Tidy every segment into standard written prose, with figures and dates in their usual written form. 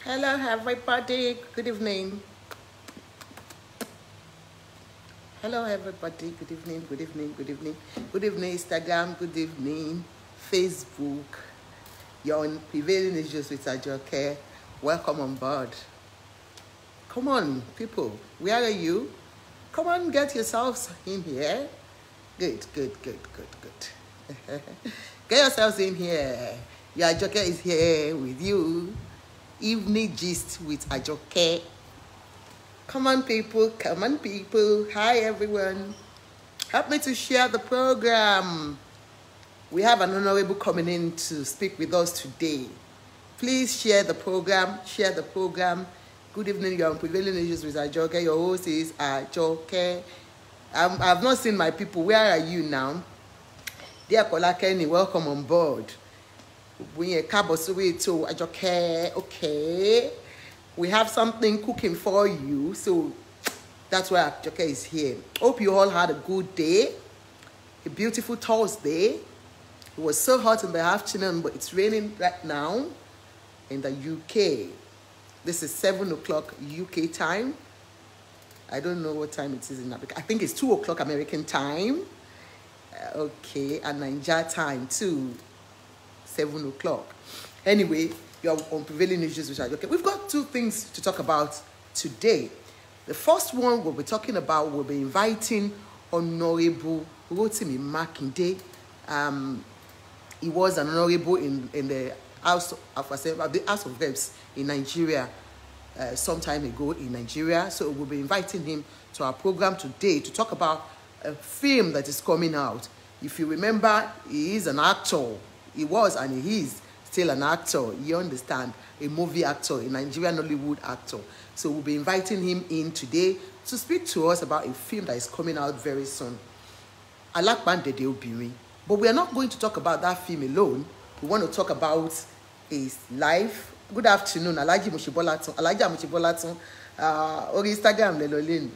Hello, everybody. Good evening. Hello, everybody. Good evening. Good evening. Good evening. Good evening, Instagram. Good evening, Facebook. You're on Prevailing Issues with Ajoke. Welcome on board. Come on, people. Where are you? Come on, get yourselves in here. Good. Get yourselves in here. Your Ajoke is here with you. Evening gist with Ajoke. Come on, people. Come on, people. Hi, everyone. Help me to share the program. We have an honorable coming in to speak with us today. Please share the program. Share the program. Good evening. You're on Prevailing Issues with Ajoke. Your host is Ajoke. I've not seen my people. Where are you now? Dear Kola Kenny, welcome on board. We Ajoke. Okay. We have something cooking for you. So that's why Ajoke is here. Hope you all had a good day. A beautiful Thursday. It was so hot in the afternoon, but it's raining right now in the UK. This is 7 o'clock UK time. I don't know what time it is in Africa. I think it's 2 o'clock American time. Okay, and Nigeria time too. 7 o'clock. Anyway, you're on Prevailing Issues with Ajoke. We've got two things to talk about today. The first one we'll be inviting Honorable Ritimi Makinde. He was an honorable in the House of Reps in Nigeria some time ago in Nigeria. So we'll be inviting him to our program today to talk about a film that is coming out. If you remember, he is an actor. He was and he is still an actor. You understand? A movie actor, a Nigerian Hollywood actor. So we'll be inviting him in today to speak to us about a film that is coming out very soon. Alakbandede Obiri. But we are not going to talk about that film alone. We want to talk about his life. Good afternoon, Alaji Mushibolatun. Alaji Mushibolatun. On Instagram, Lelolin.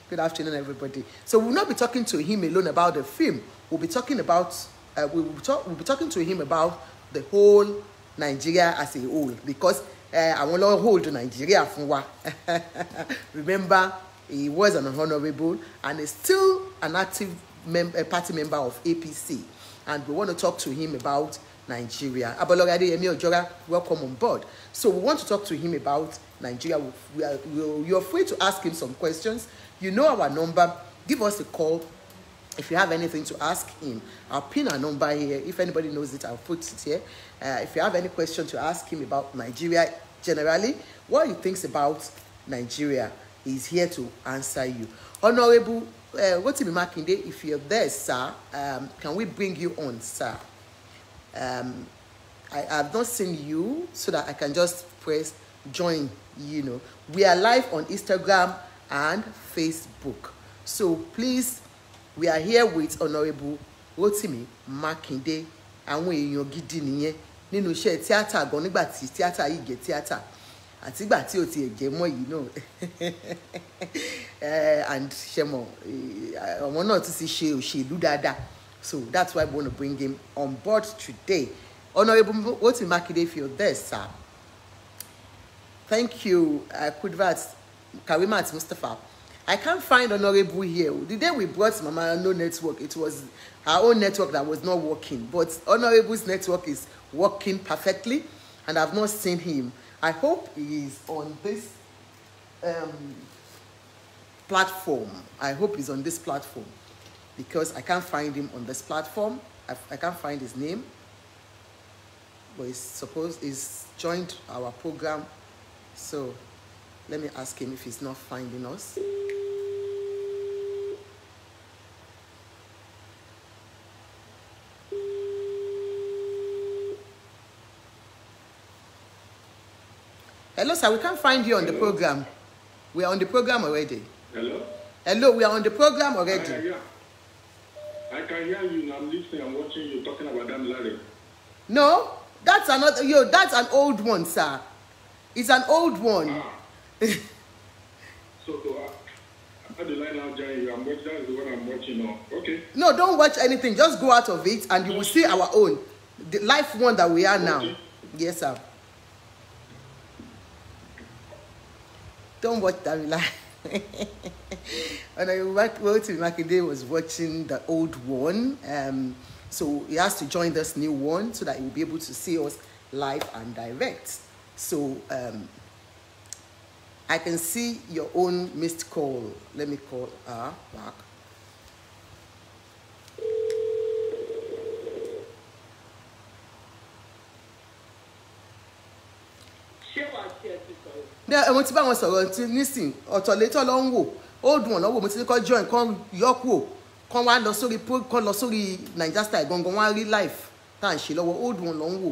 Good afternoon, everybody. So we'll not be talking to him alone about the film. We'll be talking about. We'll be talking to him about the whole Nigeria as a whole, because I want to hold Nigeria from remember, he was an honorable and is still an active party member of APC, and we want to talk to him about Nigeria. Abologade Yemi Ojora, welcome on board. So we want to talk to him about Nigeria. You're free to ask him some questions. You know our number. Give us a call. If you have anything to ask him, I'll pin our number here. If anybody knows it, I'll put it here. If you have any question to ask him about Nigeria generally, what he thinks about Nigeria, he's here to answer you. Honorable Ritimi Makinde, if you're there, sir, can we bring you on, sir? I have not seen you, so that I can just press join. You know, we are live on Instagram and Facebook. So please, we are here with Honorable Ritimi Makinde. Àwọn èèyàn gidi nìyẹn nínú iṣẹ́ tíátà gan nígbà tí tíátà yìí jẹ́ tíátà àti ìgbà tí ó ti jẹ́ mọ́ yìí náà. And ṣẹmọ àwọn náà ti ṣe òṣèlú dáadáa. So that's why we want to bring him on board today. Honorable Ritimi Makinde, if you're there, sir. Thank you, Kudvat Karimat Mustafa. I can't find Honorable here. The day we brought Mama No Network, it was our own network that was not working. But Honorable's network is working perfectly, and I've not seen him. I hope he is on this platform. I hope he's on this platform, because I can't find him on this platform. I can't find his name. But he's joined our program. So let me ask him if he's not finding us. Hello, sir. We can't find you on the program. We are on the program already. Hello? Hello, we are on the program already. Yeah. I can hear you. I'm listening. I'm watching you talking about that Larry. No, that's another. That's an old one, sir. It's an old one. So, how do I now join you? That's the one I'm watching now. Okay. No, don't watch anything. Just go out of it, and you will see our own, the live one that we are now. Okay. Yes, sir. Don't watch that live. And Ritimi Makinde was watching the old one. So he has to join this new one so that he will be able to see us live and direct. So I can see your own missed call. Let me call her back. Mo ti bá wọn sọ̀rọ̀ tí nísìn ọ̀tọ̀ létọ́ ló ń wò old one lọ́wọ́ mo ti ní kọ́ join kan yọkù kan wá lọ sórí kan lọ sórí Naija Style gangan wá rí live tá à ń ṣe lọ́wọ́ old one ló ń wò.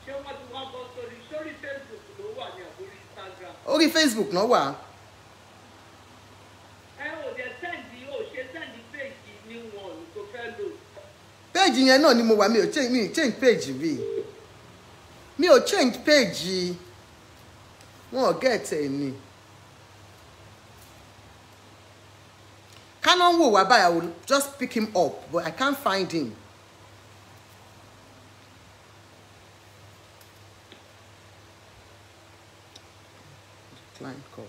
Ṣé wọ́n ti wá bọ́ sórí Facebook ló wà ní àbórí Instagram? Orí Facebook náà wà. Ẹ ò dẹ̀ sẹ́ndì péjì ní wọn tó fẹ́ lò. Péjì yẹn náà ni mo wà mi ò change péjì rí. Mi ò change page wọn ò get ẹ ni Canon wò wá báyìí. I will just pick him up but I can't find him. Client call.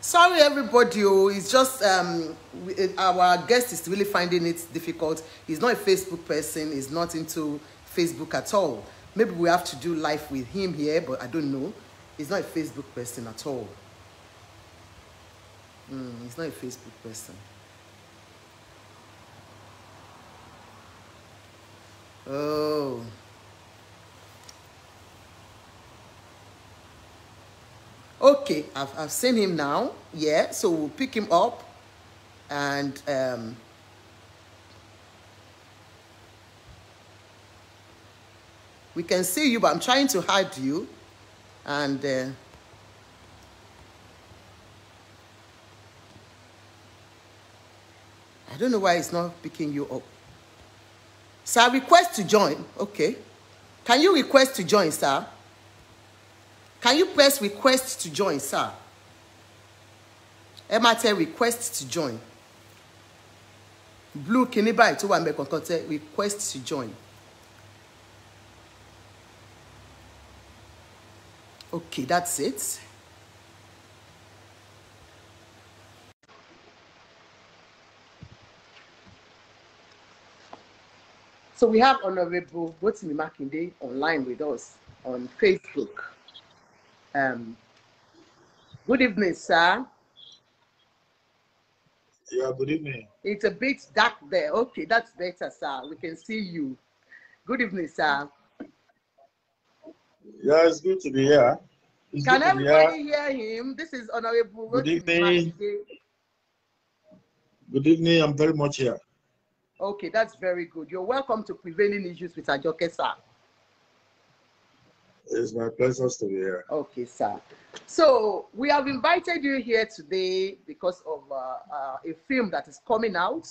Sorry, everybody. Oh, it's just our guest is really finding it difficult. He's not a Facebook person. He's not into Facebook at all. Maybe we have to do live with him here, but I don't know. He's not a Facebook person at all. He's not a Facebook person. Oh. Okay, I've seen him now. Yeah, so we'll pick him up and we can see you, but I'm trying to hide you. And I don't know why it's not picking you up. Sir, request to join. Okay. Can you request to join, sir? Can you press request to join, sir? Emate request to join. Blue kiniba to one request to join. Okay, that's it. So we have Honorable Ritimi Makinde online with us on Facebook. Good evening, sir. Yeah, good evening. It's a bit dark there. Okay, that's better, sir. We can see you. Good evening, sir. Yeah, it's good to be here. Can everybody hear him? This is Honorable Good Ritimi evening. Good evening. I'm very much here. Okay, that's very good. You're welcome to Prevailing Issues with Ajoke, sir. It's my pleasure to be here. Okay, sir. So we have invited you here today because of a film that is coming out.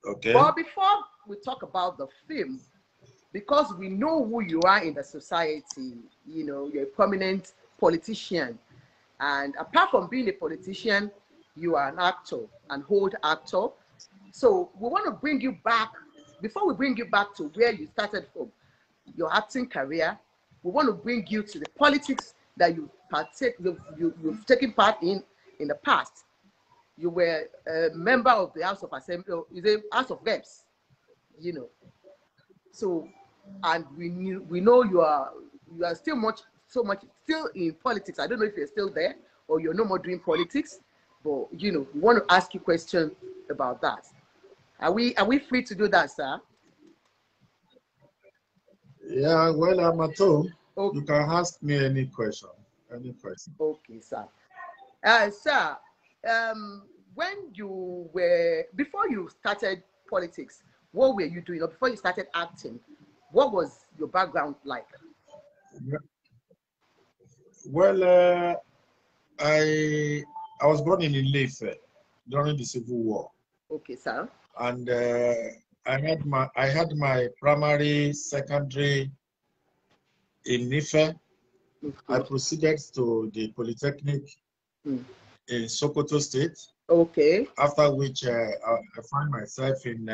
Okay. But before we talk about the film, because we know who you are in the society, you know, you're a prominent politician. And apart from being a politician, you are an actor, an old actor. So we want to bring you back, before we bring you back to where you started from, your acting career, we want to bring you to the politics that you've taken part in the past. You were a member of the House of Assembly, the House of Reps, you know. So, and we know you are still still in politics. I don't know if you're still there or you're no more doing politics, but you know, we want to ask you questions about that. Are we free to do that, sir? Yeah, well, I'm at home. Okay. You can ask me any question. Any question. Okay, sir. Sir, when you were, before you started politics, what were you doing? Or before you started acting, what was your background like? Well, I was born in Ilefe during the Civil War. Okay, sir. And I had my primary, secondary in Ife. Okay. I proceeded to the Polytechnic in Sokoto State. Okay. After which I find myself in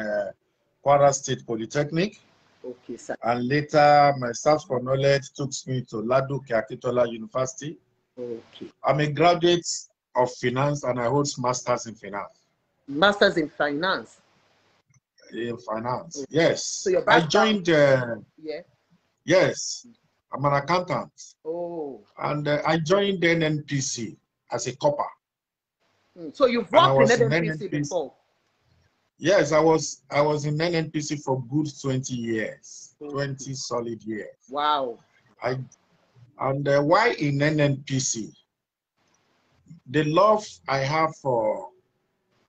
Kwara State Polytechnic. Okay, sir. And later, my search for knowledge took me to Ladoke Akitola University. Okay. I'm a graduate of finance and I hold masters in finance. Masters in finance. In finance, Okay. yes. So your I background, joined. yeah. Yes, I'm an accountant. Oh. And I joined NNPC as a copper. So you've And I worked in was in NNPC before? Yes, I was in NNPC for good 20 years, Okay. 20 solid years. Wow. And why in NNPC? The love I have for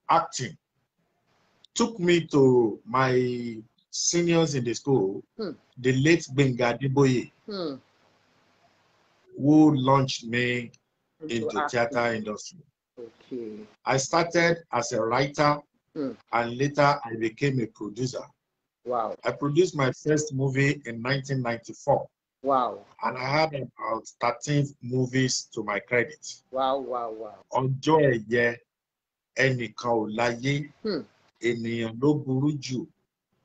acting took me to my seniors in the school, the late Benga Adeboye, who launched me into theater industry. Okay. I started as a writer and later I became a producer. Wow. I produced my first movie in 1994. Wow. And I had about 13 movies to my credit. Wow, wow, wow. Ọjọ́ ẹ̀yẹ, ẹnìkan ò láyé, ènìyàn ló burú jù,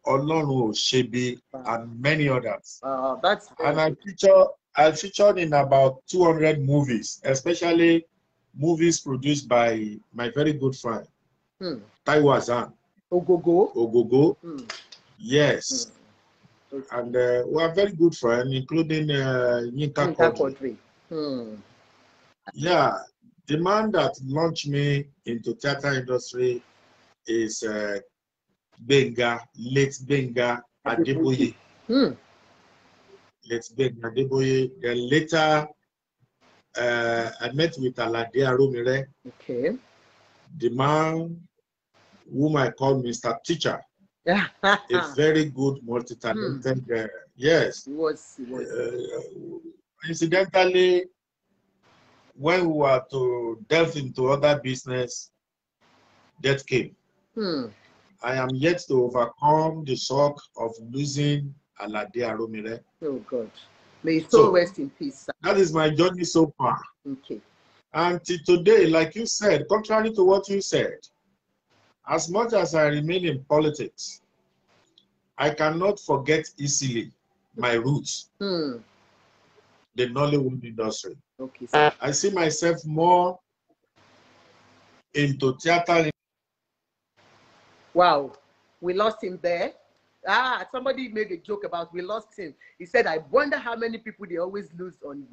Ọlọ́run ò ṣebi, and many others. And I featured in about 200 movies, especially movies produced by my very good friend, Taiwo Hassan. Ogogo. Yes. And we are very good friends, including Yinka Quadri. Yeah, the man that launched me into theater industry is late Benga Adeboye. Late Benga Adeboye. Then later, I met with Alade Aromire. Okay. The man whom I call Mr. Teacher. A very good, multi-talented. Yes. He was. Incidentally, when we were to delve into other business, death came. I am yet to overcome the shock of losing Alade Aromire. Oh God. May his soul rest in peace, sir. That is my journey so far. Okay. And till today, like you said, contrary to what you said, as much as I remain in politics, I cannot forget easily my roots, the Nollywood industry. Okay, sir. I see myself more into theater. Wow, we lost him there. Somebody made a joke about we lost him. He said, I wonder how many people they always lose on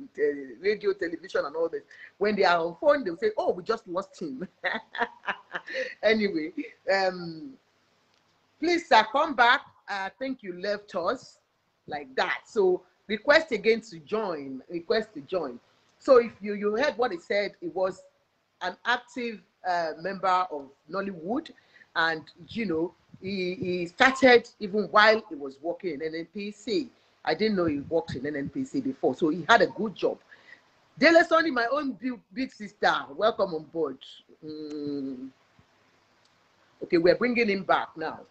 radio, television, and all this. When they are on phone, they'll say, oh, we just lost him. Anyway, please, sir, come back. I think you left us like that. So request again to join. Request to join. So if you heard what he said, it was an active member of Nollywood. And, you know, he started even while he was working in NNPC. I didn't know he worked in NNPC before, so he had a good job. Dele Sonny, my own big sister, welcome on board. Okay, we're bringing him back now.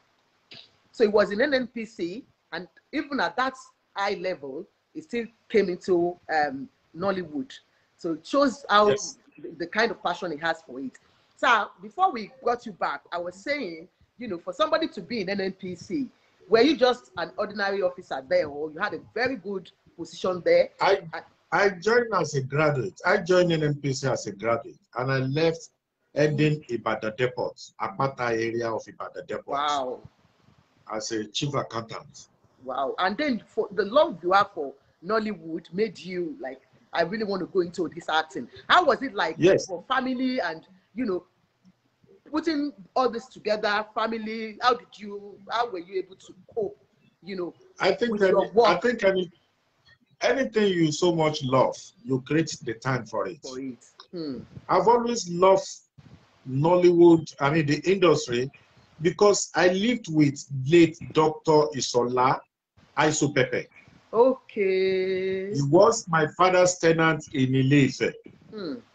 So he was in NNPC, and even at that high level, he still came into Nollywood. So it shows how the kind of passion he has for it. So before we got you back, I was saying, you know, for somebody to be in NNPC, were you just an ordinary officer there, or you had a very good position there? I joined as a graduate. I joined NNPC as a graduate, and I left heading Ibadan Depot, Apata area of Ibadan Depot. Wow. As a chief accountant. Wow. And then for the love you have for Nollywood made you like, I really want to go into this acting. How was it like for family and, you know, putting all this together, family? How were you able to cope, you know, I think anything you so much love, you create the time for it. I've always loved Nollywood, I mean the industry, because I lived with late Dr. Isola Aisopepe. Okay. He was my father's tenant in Ile-Ife.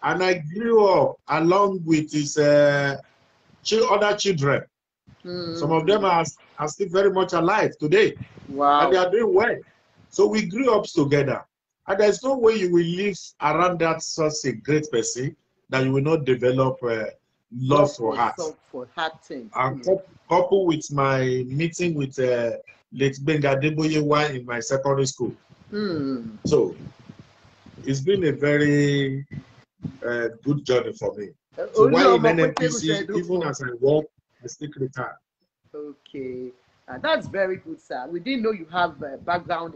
And I grew up along with his other children. Some of them are still very much alive today. Wow. And they are doing well. So we grew up together. And there's no way you will live around that such a great person that you will not develop love for art. For acting. And coupled with my meeting with late Benga Deboyewa in my secondary school. So it's been a very good journey for me. So while in NNPC, even as I work, I still retire. Okay, that's very good, sir. We didn't know you have a background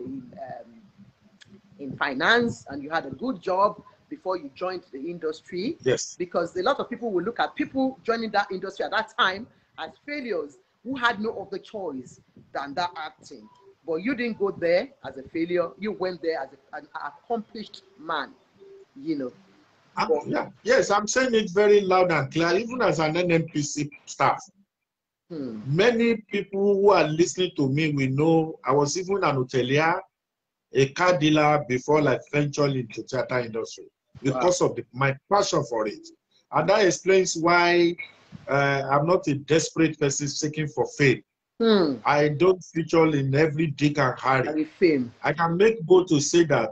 in finance and you had a good job before you joined the industry. Yes. Because a lot of people will look at people joining that industry at that time as failures who had no other choice than that acting. But you didn't go there as a failure. You went there as an accomplished man, you know. Yeah. Yes, I'm saying it very loud and clear, even as an NNPC staff. Many people who are listening to me will know I was even an hotelier, a car dealer before I ventured into theater industry because of my passion for it. And that explains why I'm not a desperate person seeking for fame. I don't feature in every Dick and Harry. I can make bold to say that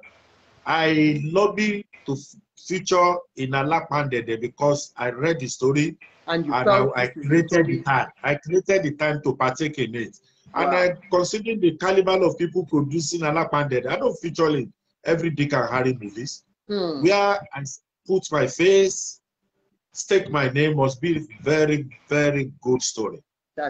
I lobby to feature in Alapandede because I read the story and I created the time. I created the time to partake in it. And I consider the caliber of people producing Alapandede. I don't feature in every Dick and Harry movies. Where I put my face, stake my name must be a very, very good story.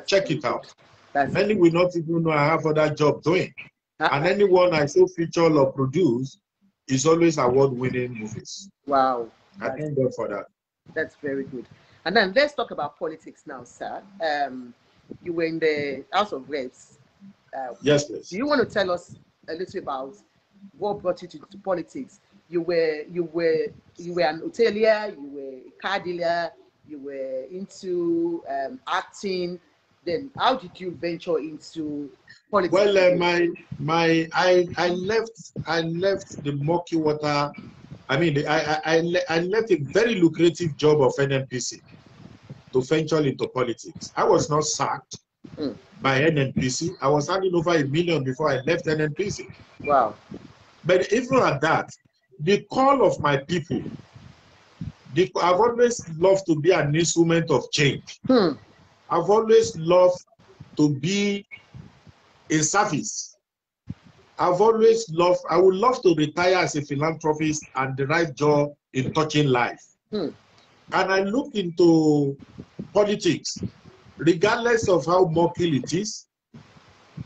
Check it out. Many will not even know I have other job doing. And anyone I so feature or produce is always award-winning movies. Wow. I thank God for that. That's very good. And then let's talk about politics now, sir. You were in the House of Reps. Yes, please. Do you want to tell us a little about what brought you to politics? You were an hotelier, you were a car dealer, you were into acting. Then how did you venture into politics? Well, I left the murky water. I mean, I left a very lucrative job of NNPC to venture into politics. I was not sacked by NNPC. I was handing over $1 million before I left NNPC. Wow. But even at that, the call of my people, I've always loved to be an instrument of change. I've always loved to be in service. I would love to retire as a philanthropist and derive joy in touching life. And I look into politics, regardless of how murky it is.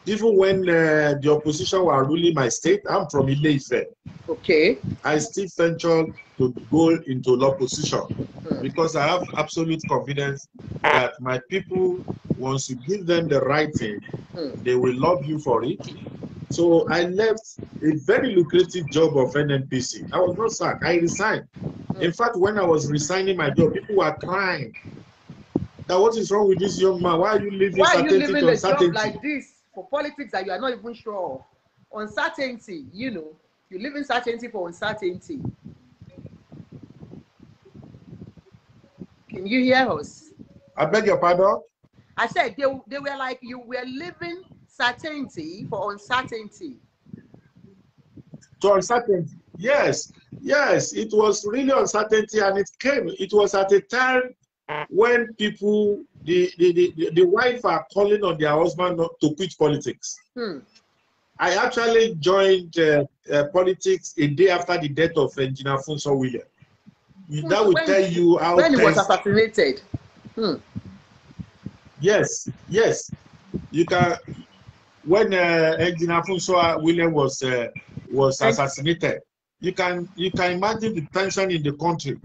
Even when the opposition were ruling my state, I'm from Ile-Ife. Okay. I still venture to go into opposition because I have absolute confidence that my people, once you give them the right thing, they will love you for it. So I left a very lucrative job of NNPC. I was not sacked. I resigned. In fact, when I was resigning my job, people were crying. That what is wrong with this young man? Why are you leaving a job like this for politics that you are not even sure of? Uncertainty, you know. You live in certainty for uncertainty. Can you hear us? I beg your pardon? I said they were like you were living certainty for uncertainty. To uncertainty. Yes. Yes. It was really uncertainty, and it was at a time when people, the wife are calling on their husband not to quit politics. I actually joined politics a day after the death of Engineer Funso William. That will tell you how when he was assassinated. Yes, yes. You can. When Engineer Funso William was assassinated, you can imagine the tension in the country.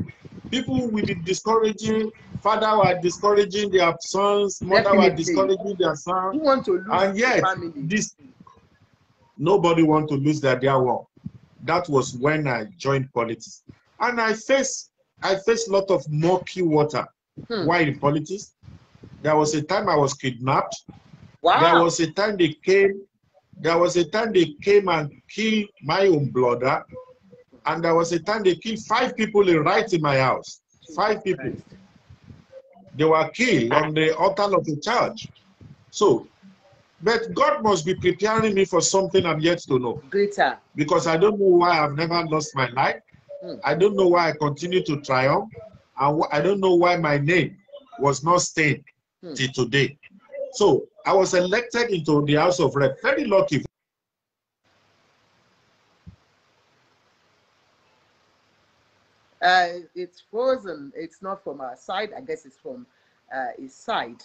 People will be discouraging. Father were discouraging their sons. Mother were discouraging their sons. Who want to lose and yet, family? Nobody want to lose their dear one. That was when I joined politics, and I faced a lot of murky water. While in politics, there was a time I was kidnapped. Wow. There was a time they came and killed my own brother, and there was a time they killed 5 people right in my house. 5 people. They were killed on the altar of the church. So, but God must be preparing me for something I'm yet to know. Greater. Because I don't know why I've never lost my life. I don't know why I continue to triumph. And I don't know why my name was not staying till today. So I was elected into the House of Rep. Very lucky. It's frozen. It's not from our side. I guess it's from his side,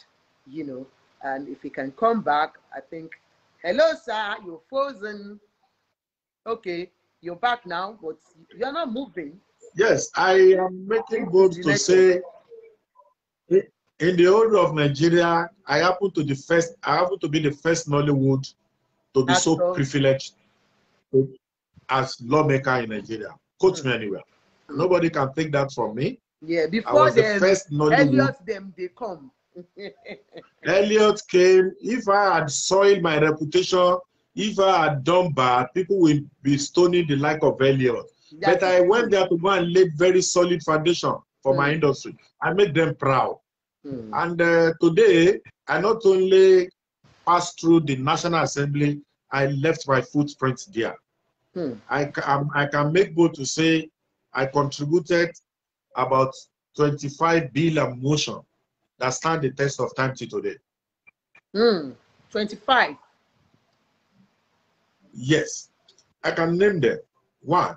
you know. And if he can come back, I think. Hello, sir. You're frozen. Okay, you're back now, but you're not moving. Yes, I am making bold to say, in the whole of Nigeria, I happen to be the first Nollywood to be so privileged as lawmaker in Nigeria. Quote me anywhere. Nobody can take that from me. Yeah, before the first Elliot they come. Elliot came. If I had soiled my reputation, if I had done bad, people will be stoning the like of Elliot. But I went there to go and lay very solid foundation for my industry. I made them proud. And today, I not only passed through the National Assembly, I left my footprint there. I can make bold to say I contributed about 25 bill and motion that stand the test of time till today. 25. Yes, I can name them. One.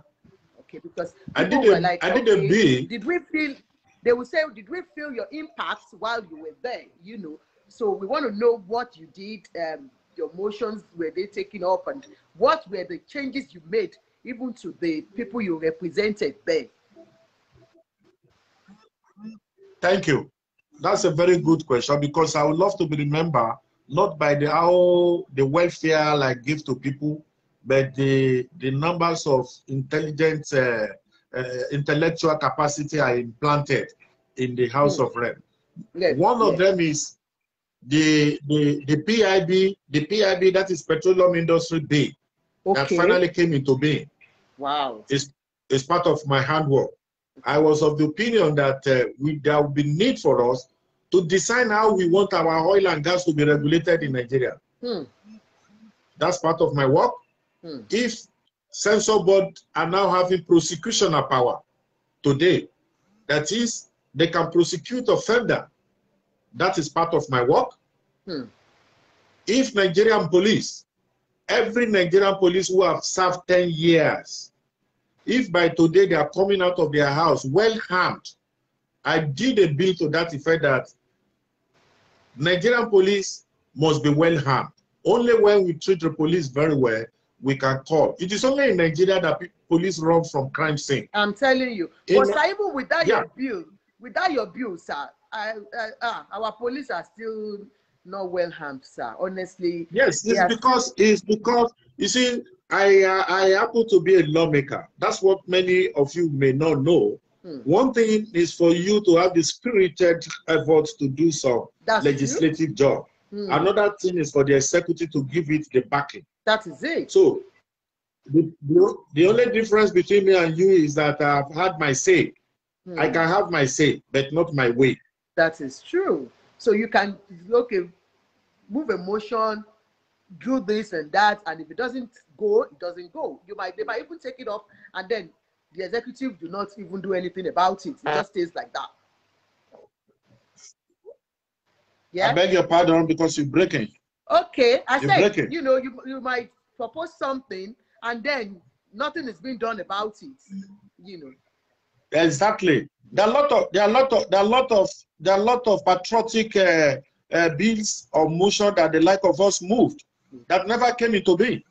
Okay, because I did a bill. Did we feel? They will say, did we feel your impact while you were there? You know, so we want to know what you did. Your motions, were they taken up, and what were the changes you made, even to the people you represented there? Thank you. That's a very good question, because I would love to be remembered not by the welfare I give to people, but the numbers of intellectual capacity I implanted in the House of Rep. One of them is the PIB, that is Petroleum Industry Bill, that finally came into being. Wow. It's part of my handwork. I was of the opinion that there would be need for us to design how we want our oil and gas to be regulated in Nigeria. That's part of my work. If censor board are now having prosecutional power today, that is, they can prosecute offender, that is part of my work. If Nigerian police, every Nigerian police who have served 10 years, if by today they are coming out of their house well harmed, I did a bill to that effect that Nigerian police must be well harmed. Only when we treat the police very well, we can call. It is only in Nigeria that police run from crime scene. I'm telling you. But even without your bill, sir, our police are still not well harmed, sir. Honestly. Yes, it's because you see, I happen to be a lawmaker. That's what many of you may not know. One thing is for you to have the spirited effort to do some legislative job. Another thing is for the executive to give it the backing. That is it. So the only difference between me and you is that I've had my say. I can have my say, but not my way. That is true. So you can, move a motion, do this and that, and if it doesn't go, it doesn't go. They might even take it off, and then the executive do not even do anything about it. It just stays like that. Yeah. I beg your pardon because you're breaking. Okay, I said, you might propose something, and then nothing is being done about it. Exactly. There are a lot of patriotic bills or motion that the like of us moved that never came into being.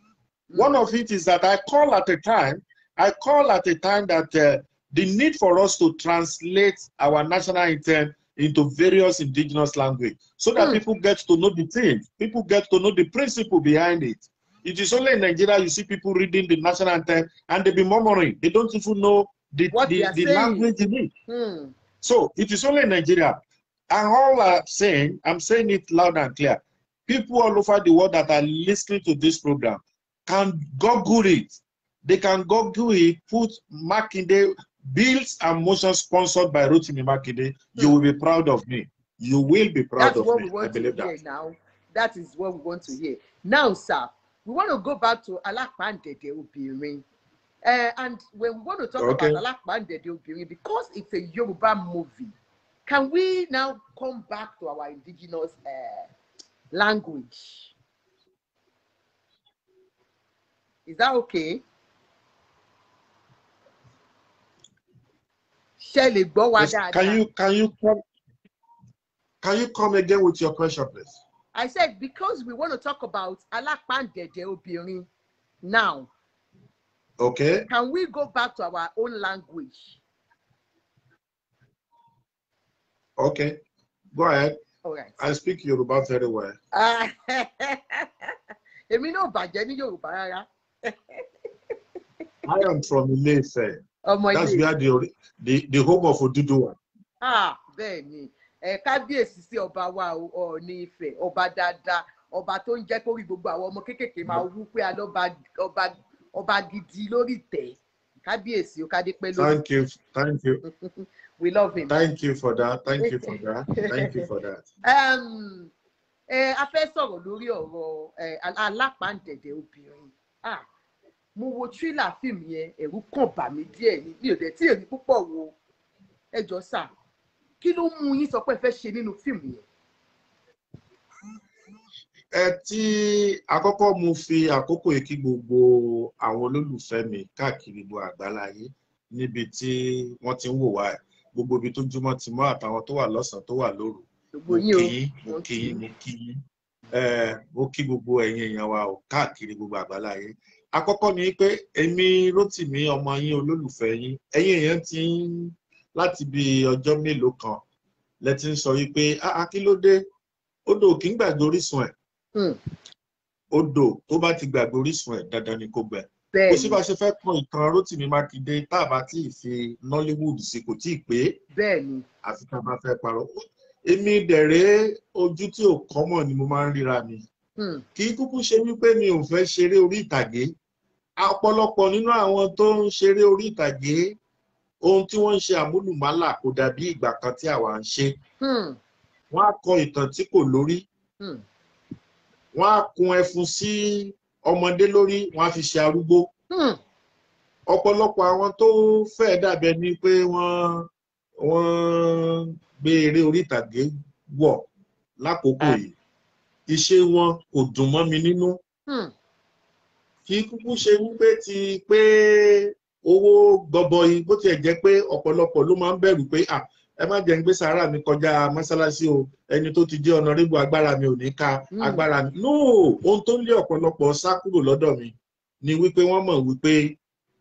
One of it is that I call at a time that the need for us to translate our national intent into various indigenous language so that people get to know the thing, people get to know the principle behind it. It is only in Nigeria you see people reading the national anthem and they be murmuring. They don't even know the language in it. So it is only in Nigeria. And all I'm saying it loud and clear. People all over the world that are listening to this program can Google it. They can Google it, put Makinde bills and motions sponsored by Ritimi Makinde. You will be proud of me. You will be proud of me. I believe that. Now, that is what we want to hear. Now, sir, we want to go back to Alakpandede Obirin. And when we want to talk about Alakpandede Obirin, because it's a Yoruba movie, Can we now come back to our indigenous language? Is that okay? Yes, can you come again with your question, please? I said, because we want to talk about Alapandede Obirin now. Okay. Can we go back to our own language? Okay. Go ahead. All right. I speak Yoruba very well. Èmi náà bàjẹ́ ní Yorùbá rárá. I am from Ile-Ife. Ọmọ That's Ilé-Ife. where the home of Oduduwa. Bẹ́ẹ̀ ni. Kábíyèsí sí ọba wa Ọọ̀ni Ifẹ̀, ọba dáadáa, ọba tó ń jẹ́ kó rí gbogbo àwọn ọmọ kéékèèké máa wú pé ọba gidi lórí ìtẹ́. Kábíyèsí ó kádé pẹ́ lórí. Thank you. We love him. Thank you for that. Thank you for that. Thank you for that. A fẹ́ sọ̀rọ̀ lórí ọ̀rọ̀ Alápàǹdẹ̀dẹ̀ obìnrin. Mo wo thriller fíìmù yẹn, ẹ̀rù kàn bà mí díẹ̀ ni, mi ò dẹ̀ tí èrí púpọ̀ wo. Ẹ jọ̀ọ́ sà, kí ló mú yín sọ pé ẹ fẹ́ ṣe nínú fíìmù yẹn? Tí àkọ́kọ́ mo fi àkókò yìí kí gbogbo àwọn olólùfẹ́ mi káàkiri gbogbo àgbáláyé níbi tí wọ́n ti ń wò wá gbogbo ibi tó jùmọ̀ ti mọ́ àtàwọn tó wà lọ́sàn-án tó wà lóru. Mo kí gbogbo ẹ̀yin èèyàn wa ò káàkiri gbogbo àgbáláyé. Àkọ́kọ́ ni pé èmi Rótìmí ọmọ yín olólùfẹ́ yín, ẹ̀yin èèyàn ti ń láti bí ọjọ́ mélòó kan lẹ ti ń sọ wípé kí ló dé odò kì í gbàgbé orísun ẹ̀. Odò tó bá ti gbàgbé orísun ẹ̀ dandan ni kó gbẹ. Kò sí bá ṣe fẹ́ kan ìtàn Rótìmí Makinde tá a bá tí ì fi Nollywood sí kò tí ì pé. Bẹ́ẹ̀ni. Àfi tá a bá fẹ́ parọ́. Èmi dẹ̀rẹ́ ojú tí ò kọ́mọ̀ ni mo máa ń ríra mi. Kì í kúkú ṣe wípé mi ò fẹ́ ṣeré orí ìtàgé. Ọ̀pọ̀lọpọ̀ nínú àwọn tó ń ṣeré orí ìtàgé ohun tí wọ́n ń ṣe àmúlùmálà kò dàbí ìgbà kan tí àwa ń ṣe. Wọ́n á kọ ìtàn tí kò lórí. Wọ́n á kun ẹfun sí ọmọdé lórí, wọ́n á fi ṣe arúgbó. Ọ̀pọ̀lọpọ̀ àwọn tó fẹ́ dàbẹ̀ ni pé wọ́n gbé eré orí ìtàgé wọ̀ lákòókò yìí. Iṣẹ́ wọn kò dùn mọ́ mi nínú. Kì í kúkú ṣe wípé ti pé owó gọbọi bó tiẹ̀ jẹ́ pé ọ̀pọ̀lọpọ̀ ló máa ń bẹ̀rù pé ẹ má jẹ́ ń gbé sàárà mi kọjá mọ́sálásí o, ẹni tó ti jẹ́ ọ̀nàrẹ́bù agbára mi ò ní ká agbára mi. No, ohun tó ń lé ọ̀pọ̀lọpọ̀ sá kúrò lọ́dọ̀ mi ni wípé wọ́n mọ̀ wípé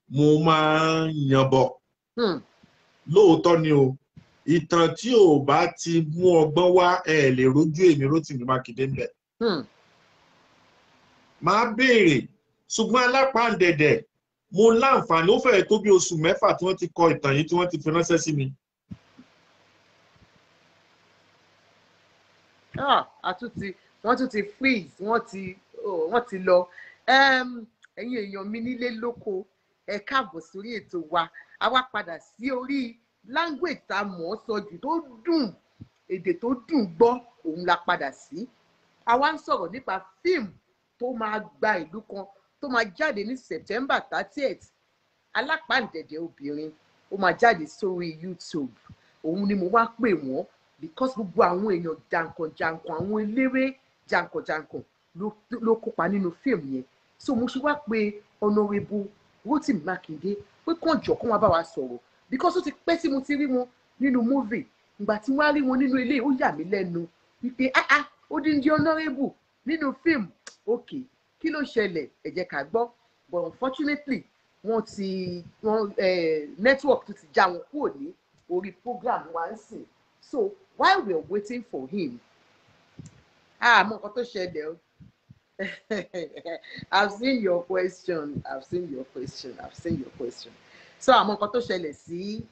mo máa ń yanbọ̀. Lóòótọ́ ni o, ìtàn tí ò bá ti mú ọgbọ́n wá ẹ lè rójú èmi Rótìmí Makinde ń bẹ̀. Máa béèrè, ṣùgbọ́n Alápàǹdẹ̀dẹ̀ mo láǹfààní ó fẹ́ẹ̀ tó bí oṣù 6 tí wọ́n ti kọ ìtàn yìí tí wọ́n ti fi ránṣẹ́ sí mi. Wọ́n tún ti freeze, wọ́n ti lọ. Ẹ̀yin èèyàn mi nílé lóko, ẹ káàbọ̀ sórí ètò wa. A wá padà sí orí language tá a mọ̀ ọ́ sọ jù tó dùn, èdè tó dùn gbọ́, òun la padà sí. A wá ń sọ̀rọ̀ nípa fíìmù tó máa gba ìlú kan tó máa jáde ní September 30th. Alápàǹdẹ̀dẹ̀ obìnrin ó máa jáde sórí YouTube. Òun ni mo wá pè wọ́n because gbogbo àwọn èèyàn jàǹkànjàǹkàn, àwọn eléré jàǹkànjàǹkàn ló kópa nínú fíìmù yẹn. So mo ṣe wá pé Honorable Ritimi Makinde pé kàn jọ kó wá bá wa sọ̀rọ̀ because ó ti pẹ́ tí mo ti rí wọn nínú movie. Ìgbà tí wọ́n á rí wọn nínú ilé ó yà mí lẹ́nu wípé ó dín di Honorable nínú fíìmù. Okay, kí ló ṣẹlẹ̀ ẹ jẹ́ ká gbọ́, but unfortunately network tó ti já wọn kúrò ní orí program wa ń sìn. So while we are waiting for him, mọ nǹkan tó ṣẹlẹ̀ o. I've seen your question. So àmọ́ nǹkan tó ṣẹlẹ̀ sí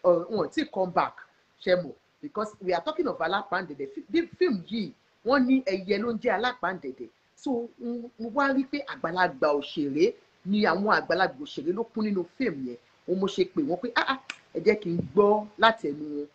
wọn ti come back ṣe mọ̀ because we are talking of Alápàǹdẹ̀dẹ̀ fíìmù yìí wọ́n ní ẹyẹ ló ń jẹ́ Alápàǹdẹ̀dẹ̀. So mo wá rí pé àgbàlagbà òṣèré ni àwọn àgbàlagbà òṣèré ló kún nínú fíìmù yẹn. Mo ṣe pè wọ́n pé ẹ jẹ́ kí n gbọ́ láti ẹnu wọn